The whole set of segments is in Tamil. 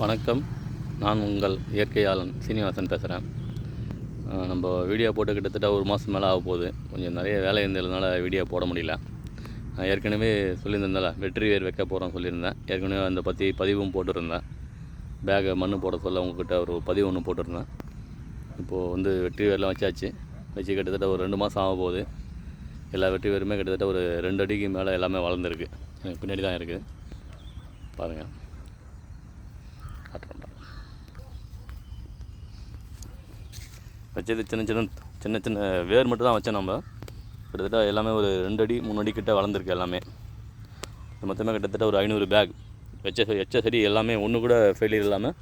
வணக்கம். நான் உங்கள் இயற்கையாளன் சீனிவாசன் பேசுகிறேன். நம்ம வீடியோ போட்டு கிட்டத்தட்ட ஒரு மாதம் மேலே ஆக போகுது. கொஞ்சம் நிறைய வேலை இருந்ததுனால வீடியோ போட முடியல. நான் ஏற்கனவே சொல்லியிருந்தேன்ல, வெற்றி வேர் வைக்க போகிறேன்னு சொல்லியிருந்தேன். ஏற்கனவே அந்த பற்றி பதிவும் போட்டிருந்தேன். பேகை மண் போட சொல்ல உங்கள்கிட்ட ஒரு பதிவு ஒன்று போட்டிருந்தேன். இப்போது வெற்றி வேர்லாம் வச்சு கிட்டத்தட்ட ஒரு 2 மாதம் ஆக போகுது. எல்லா வெற்றி வேருமே கிட்டத்தட்ட ஒரு 2 அடிக்கு மேலே எல்லாமே வளர்ந்துருக்கு. எனக்கு பின்னாடி தான் இருக்குது, பாருங்கள். வச்சது சின்ன சின்ன வேர் மட்டும் தான் வச்சேன். நம்ம கிட்டத்தட்ட எல்லாமே ஒரு 2 அடி 3 அடி கிட்ட வளர்ந்துருக்கு. எல்லாமே மொத்தமாக கிட்டத்தட்ட ஒரு 500 பேக் வச்ச செடி எல்லாமே ஒன்று கூட ஃபெயிலியர் இல்லாமல்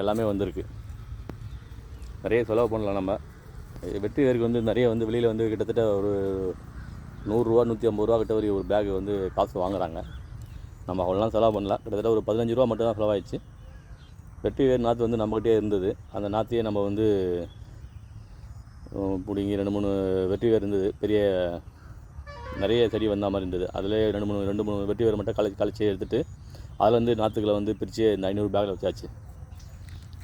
எல்லாமே வந்திருக்கு. நிறைய செலவு பண்ணலாம். நம்ம வெற்றி வேருக்கு நிறைய வெளியில் கிட்டத்தட்ட ஒரு 100 ரூபா 150 ரூபா கிட்ட ஒரு பேக் காசு வாங்குறாங்க. நம்ம அவ்வளோலாம் செலவு பண்ணலாம். கிட்டத்தட்ட ஒரு 15 ரூபா மட்டும் தான் செலவாயிடுச்சு. வெற்றி வேர் நாற்று நம்மகிட்டே இருந்தது. அந்த நாற்றையே நம்ம பிடிங்கி 2-3 வெற்றி வேர் இருந்தது. நிறைய செடி வந்த மாதிரி இருந்தது. அதில் 2-3 வெற்றி வேர் மட்டும் கழிச்சு எடுத்துகிட்டு அதில் நாற்றுகளை பிரித்து இந்த 500 பேக்கில் வச்சாச்சு.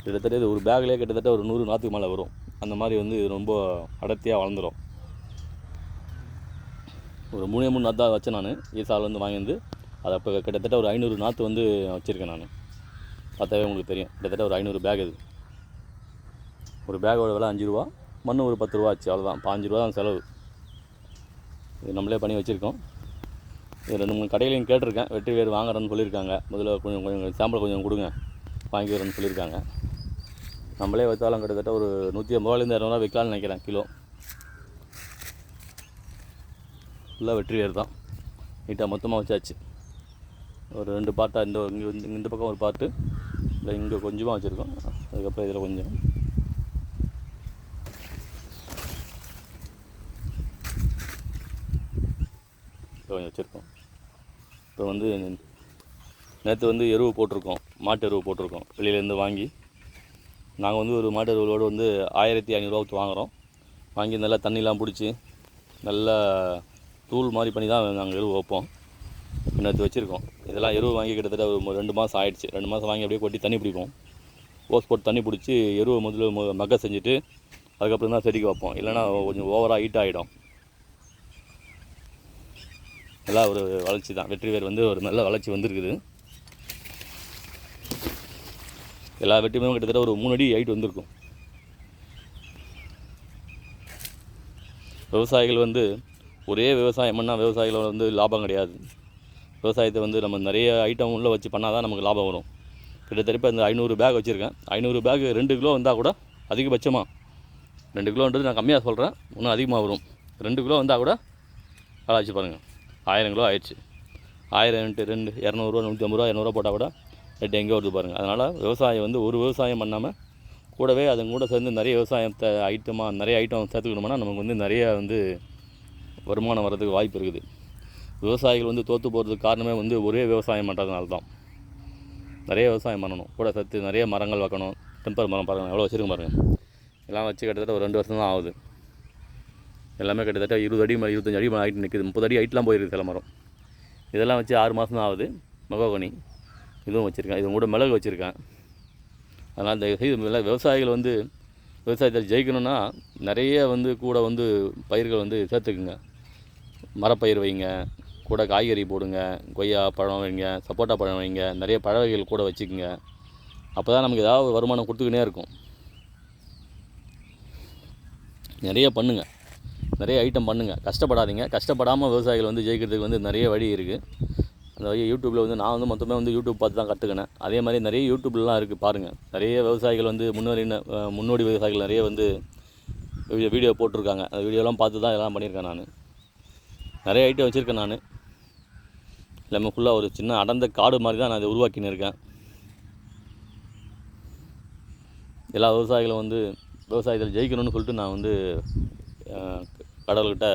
கிட்டத்தட்ட இது ஒரு பேக்லேயே கிட்டத்தட்ட ஒரு 100 நாற்றுக்கு மேலே வரும். அந்த மாதிரி இது ரொம்ப அடர்த்தியாக வளர்ந்துடும். ஒரு 3 நாற்று தான் வச்சேன் நான். ஈசாவில் வாங்கி அதை அப்போ கிட்டத்தட்ட ஒரு 500 நாற்று வச்சுருக்கேன் நான். பார்த்தாவே உங்களுக்கு தெரியும். கிட்டத்தட்ட ஒரு 500 பேக். இது ஒரு பேக்கோட விலை 5 ரூபா, மண் ஒரு 10 ரூபா ஆச்சு. அவ்வளோதான், 15 ரூபா தான் செலவு. இது நம்மளே பண்ணி வச்சுருக்கோம். இது 2-3 கடையிலையும் கேட்டிருக்கேன். வெற்றி வேர் வாங்குறேன்னு சொல்லியிருக்காங்க. முதல்ல கொஞ்சம் சாம்பிள் கொஞ்சம் கொடுங்க, வாங்கிக்கிறேன்னு சொல்லியிருக்காங்க. நம்மளே வைத்தாலும் கிட்டத்தட்ட ஒரு 150 ரூபாயிலேருந்து 200 ரூபா விற்கலான்னு நினைக்கிறேன் கிலோ. ஃபுல்லாக வெற்றி வேர் தான். நீட்டாக மொத்தமாக வச்சாச்சு. ஒரு 2 பார்ட்டாக இந்த பக்கம் ஒரு பார்ட்டு, இல்லை இங்கே கொஞ்சமாக வச்சுருக்கோம். அதுக்கப்புறம் இதில் கொஞ்சம் வச்சுருக்கோம். இப்போ நேற்று எருவு போட்டிருக்கோம், மாட்டு எருவு போட்டிருக்கோம். வெளியிலேருந்து வாங்கி நாங்கள் ஒரு மாட்டு எருவோடு 1500 ரூபா வாங்குகிறோம். வாங்கி நல்லா தண்ணிலாம் பிடிச்சி நல்லா தூள் மாதிரி பண்ணி தான் நாங்கள் எருவு வைப்போம். நேற்று வச்சுருக்கோம். இதெல்லாம் எருவு வாங்கி கிட்டத்தட்ட ஒரு 2 மாதம் ஆகிடுச்சு. 2 மாதம் வாங்கி அப்படியே கொட்டி தண்ணி பிடிப்போம். ஓஸ் போட்டு தண்ணி பிடிச்சி எருவை முதல்ல மக்க செஞ்சுட்டு அதுக்கப்புறம் தான் செடிக்கு வைப்போம். இல்லைனா கொஞ்சம் ஓவராக ஹீட் ஆகிடும். நல்லா ஒரு வளர்ச்சி தான். வெற்றி வேர் ஒரு நல்ல வளர்ச்சி வந்திருக்குது. எல்லா வெற்றியுமே கிட்டத்தட்ட ஒரு 3 அடி ஹைட் வந்திருக்கும். விவசாயிகள் ஒரே விவசாயம் பண்ணால் விவசாயிகள் லாபம் கிடையாது. விவசாயத்தை நம்ம நிறைய ஐட்டம் உள்ளே வச்சு பண்ணால் தான் நமக்கு லாபம் வரும். கிட்டத்தட்ட இப்போ இந்த 500 பேக் வச்சுருக்கேன். 500 பேக் 2 கிலோ வந்தால் கூட அதிகபட்சமாக 2 கிலோன்றது நான் கம்மியாக சொல்கிறேன், இன்னும் அதிகமாக வரும். 2 கிலோ வந்தால் கூட ஆளாச்சு பாருங்கள், 1000 கிலோ ஆயிடுச்சு. 1000 × 2 200 ரூபா 150 ரூபா 200 ரூபா போட்டால் கூட ரேட்டு எங்கே வருது பாருங்கள். அதனால் விவசாயம் ஒரு விவசாயம் பண்ணாமல் கூடவே அதன் கூட சேர்ந்து நிறைய விவசாயத்தை நிறைய ஐட்டம் சேர்த்துக்கணும்னா நமக்கு நிறைய வருமானம் வர்றதுக்கு வாய்ப்பு இருக்குது. விவசாயிகள் தோற்று போகிறதுக்கு காரணமே ஒரே விவசாயம் பண்ணுறதுனால தான். நிறைய விவசாயம் பண்ணணும், கூட சேர்த்து நிறைய மரங்கள் வைக்கணும். டெம்பர் மரம் பாருங்கள் எவ்வளோ வச்சுருக்க பாருங்கள். எல்லாம் வச்சு கிட்டத்தட்ட ஒரு 2 வருஷம் தான் ஆகுது. எல்லாமே கிட்டத்தட்ட 20 அடி 25 அடி ஹைட் நிற்குது. 30 அடி ஹைட்லாம் போயிருக்குது சில மரம். இதெல்லாம் வச்சு 6 மாதம் தான் ஆகுது. மகோகனி இதுவும் வச்சுருக்கேன். இது கூட மிளகு வச்சுருக்கேன். அதனால் இந்த விவசாயிகள் விவசாயத்தில் ஜெயிக்கணும்னா நிறைய கூட பயிர்கள் சேர்த்துக்குங்க. மரப்பயிர் வைங்க, கூட காய்கறி போடுங்க, கொய்யா பழம் வைங்க, சப்போட்டா பழம் வைங்க, நிறைய பழ வகைகள் கூட வச்சுக்கோங்க. அப்போ தான் நமக்கு ஏதாவது வருமானம் கொடுத்துக்கினே இருக்கும். நிறைய பண்ணுங்கள், நிறைய ஐட்டம் பண்ணுங்கள், கஷ்டப்படாதீங்க. கஷ்டப்படாமல் விவசாயிகள் ஜெயிக்கிறதுக்கு நிறைய வழி இருக்குது. அந்த வழி யூடியூப்பில் நான் மொத்தமே யூடியூப் பார்த்து தான் கற்றுக்கினேன். அதே மாதிரி நிறைய யூடியூப்லாம் இருக்குது பாருங்கள். நிறைய விவசாயிகள் முன்னோடி விவசாயிகள் நிறைய வீடியோ போட்டிருக்காங்க. அந்த வீடியோலாம் பார்த்து தான் எல்லாம் பண்ணியிருக்கேன். நான் நிறைய ஐட்டம் வச்சுருக்கேன். நான் எல்லாமே ஃபுல்லாக ஒரு சின்ன அடர்ந்த காடு மாதிரி தான் நான் இதை உருவாக்கின்னு இருக்கேன். எல்லா விவசாயிகளும் விவசாயத்தில் ஜெயிக்கணும்னு சொல்லிட்டு நான் கடவுள்கிட்ட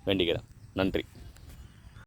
வேண்டிக்கிறேன். நன்றி.